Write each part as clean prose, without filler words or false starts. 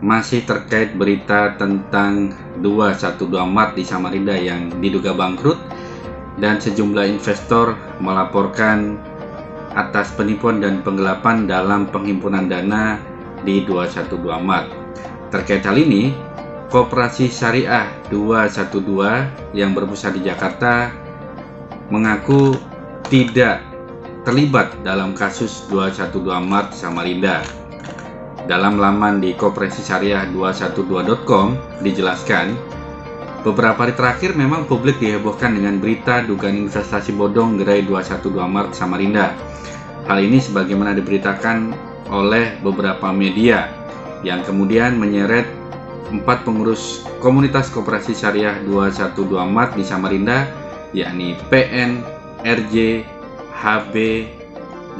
masih terkait berita tentang 212 Mart di Samarinda yang diduga bangkrut dan sejumlah investor melaporkan atas penipuan dan penggelapan dalam penghimpunan dana di 212 Mart. Terkait hal ini, Koperasi Syariah 212 yang berpusat di Jakarta mengaku tidak terlibat dalam kasus 212 Mart Samarinda. Dalam laman di Koperasi Syariah 212.com dijelaskan, beberapa hari terakhir memang publik dihebohkan dengan berita dugaan investasi bodong gerai 212 Mart Samarinda. Hal ini sebagaimana diberitakan oleh beberapa media yang kemudian menyeret 4 pengurus komunitas Koperasi Syariah 212 Mart di Samarinda, yakni PN, RJ, HB,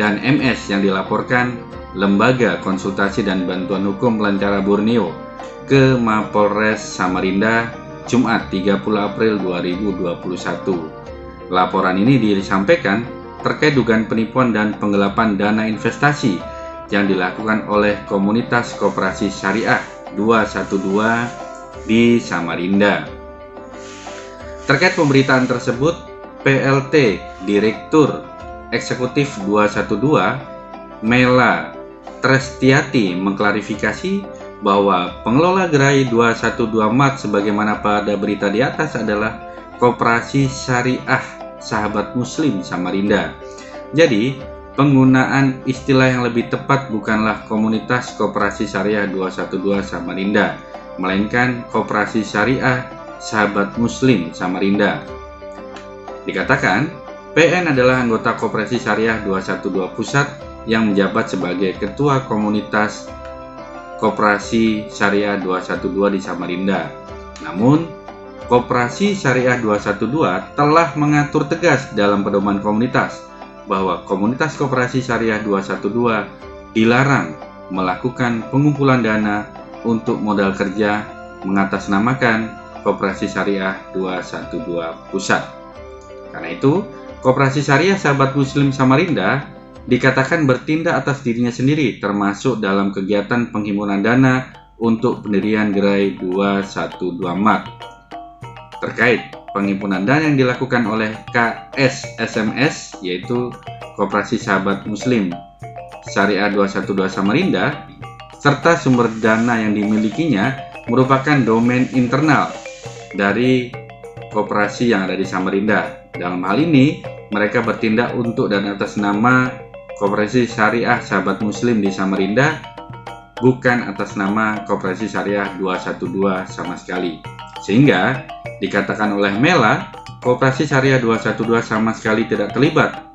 dan MS yang dilaporkan Lembaga Konsultasi dan Bantuan Hukum Lentera Borneo ke Mapolres Samarinda Jumat 30 April 2021. Laporan ini disampaikan terkait dugaan penipuan dan penggelapan dana investasi yang dilakukan oleh komunitas Koperasi Syariah 212 di Samarinda. Terkait pemberitaan tersebut, PLT Direktur Eksekutif 212 Mela Trestiati mengklarifikasi bahwa pengelola gerai 212 Mart sebagaimana pada berita di atas adalah Koperasi Syariah Sahabat Muslim Samarinda. Jadi, penggunaan istilah yang lebih tepat bukanlah komunitas Koperasi Syariah 212 Samarinda, melainkan Koperasi Syariah Sahabat Muslim Samarinda. Dikatakan, PN adalah anggota Koperasi Syariah 212 Pusat yang menjabat sebagai Ketua Komunitas Koperasi Syariah 212 di Samarinda. Namun, Koperasi Syariah 212 telah mengatur tegas dalam pedoman komunitas bahwa komunitas Koperasi Syariah 212 dilarang melakukan pengumpulan dana untuk modal kerja mengatasnamakan Koperasi Syariah 212 Pusat. Karena itu, Koperasi Syariah Sahabat Muslim Samarinda dikatakan bertindak atas dirinya sendiri, termasuk dalam kegiatan penghimpunan dana untuk pendirian gerai 212 Mart. Terkait penghimpunan dana yang dilakukan oleh KSSMS, yaitu Koperasi Sahabat Muslim Syariah 212 Samarinda, serta sumber dana yang dimilikinya merupakan domain internal dari koperasi yang ada di Samarinda. Dalam hal ini, mereka bertindak untuk dan atas nama Koperasi Syariah Sahabat Muslim di Samarinda, bukan atas nama Koperasi Syariah 212 sama sekali. Sehingga dikatakan oleh Mela, Koperasi Syariah 212 sama sekali tidak terlibat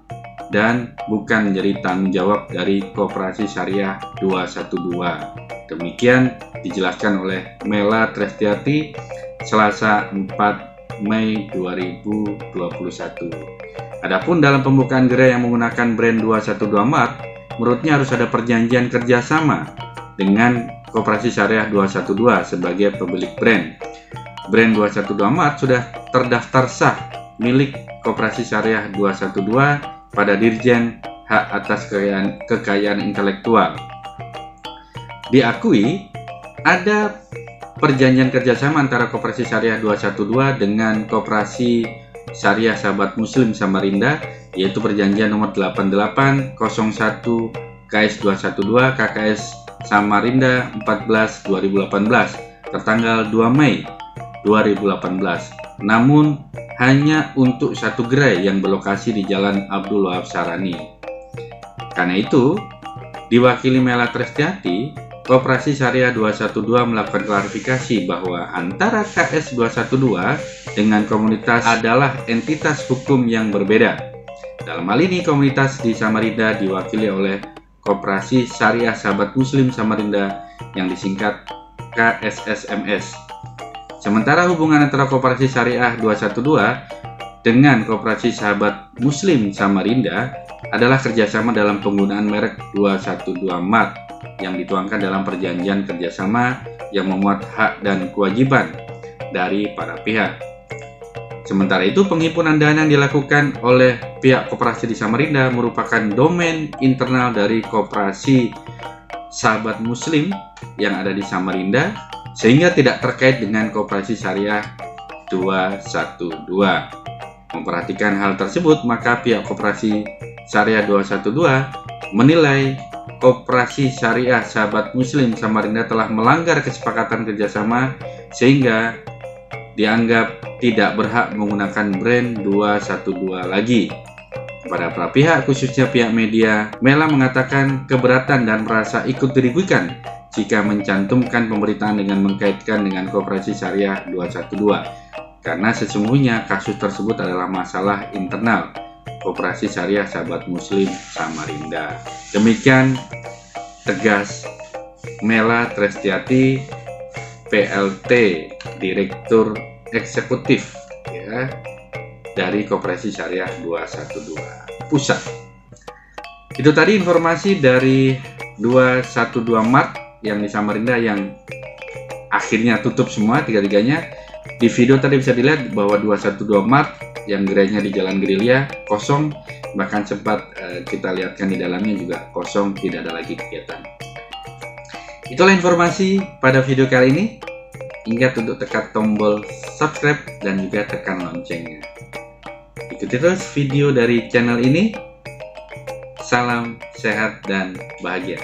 dan bukan menjadi tanggung jawab dari Koperasi Syariah 212. Demikian dijelaskan oleh Mela Trestiati Selasa 4 Mei 2021. Adapun dalam pembukaan gerai yang menggunakan brand 212 Mart, menurutnya harus ada perjanjian kerjasama dengan Koperasi Syariah 212 sebagai pemilik brand. Brand 212 Mart sudah terdaftar sah milik Koperasi Syariah 212 pada Dirjen Hak Atas Kekayaan Intelektual. Diakui ada perjanjian kerjasama antara Koperasi Syariah 212 dengan Koperasi Syariah Sahabat Muslim Samarinda, yaitu perjanjian nomor 8801 KS 212 KKS Samarinda 14 2018 tertanggal 2 Mei 2018. Namun hanya untuk satu gerai yang berlokasi di Jalan Abdul Wahab Sarani. Karena itu, diwakili Mela Trestiati, Koperasi Syariah 212 melakukan klarifikasi bahwa antara KS 212 dengan komunitas adalah entitas hukum yang berbeda. Dalam hal ini, komunitas di Samarinda diwakili oleh Koperasi Syariah Sahabat Muslim Samarinda yang disingkat KSSMS. Sementara hubungan antara Koperasi Syariah 212 dengan Koperasi Sahabat Muslim Samarinda adalah kerjasama dalam penggunaan merek 212 Mart yang dituangkan dalam perjanjian kerjasama yang memuat hak dan kewajiban dari para pihak. Sementara itu, penghimpunan dana yang dilakukan oleh pihak koperasi di Samarinda merupakan domain internal dari Koperasi Sahabat Muslim yang ada di Samarinda, sehingga tidak terkait dengan Koperasi Syariah 212. Memperhatikan hal tersebut, maka pihak Koperasi Syariah 212 menilai Koperasi Syariah Sahabat Muslim Samarinda telah melanggar kesepakatan kerjasama sehingga dianggap tidak berhak menggunakan brand 212 lagi. Kepada para pihak, khususnya pihak media, Mela mengatakan keberatan dan merasa ikut dirugikan jika mencantumkan pemberitaan dengan mengkaitkan dengan Koperasi Syariah 212, karena sesungguhnya kasus tersebut adalah masalah internal Koperasi Syariah Sahabat Muslim Samarinda. Demikian tegas Mela Trestiati, PLT Direktur Eksekutif dari Koperasi Syariah 212 Pusat. Itu tadi informasi dari 212 Mart yang di Samarinda yang akhirnya tutup semua tiga-tiganya. Di video tadi bisa dilihat bahwa 212 Mart yang gerainya di Jalan Gerilya kosong, bahkan sempat kita lihatkan di dalamnya juga kosong, tidak ada lagi kegiatan. Itulah informasi pada video kali ini. Ingat untuk tekan tombol subscribe dan juga tekan loncengnya. Ikuti terus video dari channel ini. Salam sehat dan bahagia.